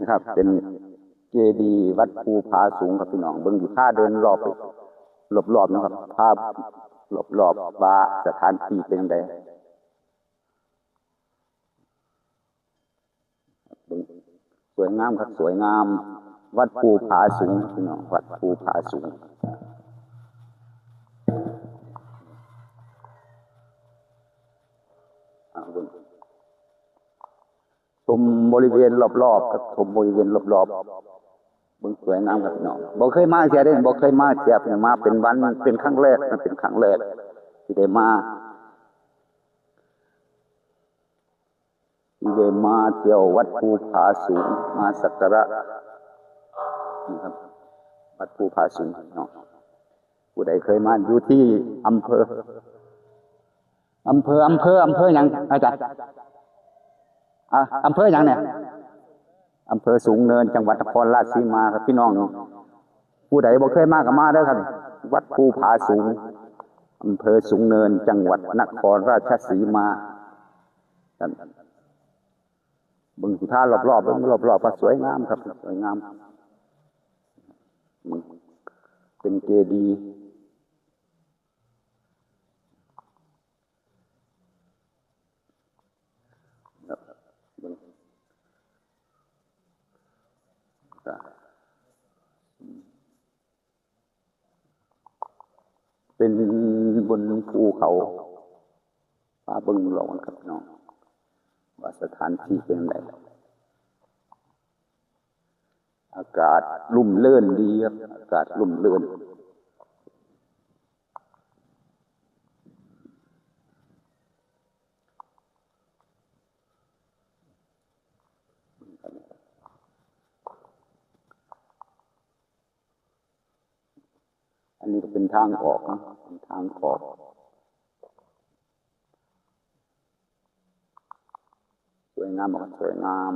นะครับเป็นเจดีย์วัดภูผาสูงครับพี่น้องเบิ่งอยู่ท่าเดินรอบรอบๆนะครับภาพรอบๆว่าสถานที่เป็นไงสวยงามครับสวยงามวัดภูผาสูงพี่น้องวัดภูผาสูงชมบริเวณรอบๆครับชมบริเวณรอบๆเบิ่งสวยงามครับพี่น้องบ่เคยมาเสียเด้บ่เคยมาเสียเพิ่นมาเป็นวันเป็นครั้งแรกมันเป็นครั้งแรกที่ได้มาเที่ยววัดภูผาสูงมาสักการะนี่ครับวัดภูผาสูงเนาะผู้ใดเคยมาอยู่ที่อำเภอหยังอาจารย์อำเภอหยังเนี่ยอำเภอสูงเนินจังหวัดนครราชสีมาครับพี่น้องผู้ใดบ่เคยมาก็มาเด้อครับวัดภูผาสูงอำเภอสูงเนินจังหวัดนครราชสีมาเบิ่งสุท่ารอบๆเบิ่งรอบๆก็สวยงามครับสวยงามเป็นเจดีย์เป็นบนภูเขาป่าเบิ่งหลงครับน้องว่าสถานที่เป็นไงอากาศลุ่มเลื่อนดีครับอากาศลุ่มเลื่อนอันนี้ก็เป็นทางออกนะเป็นทางออกสวยงามมากสวยงาม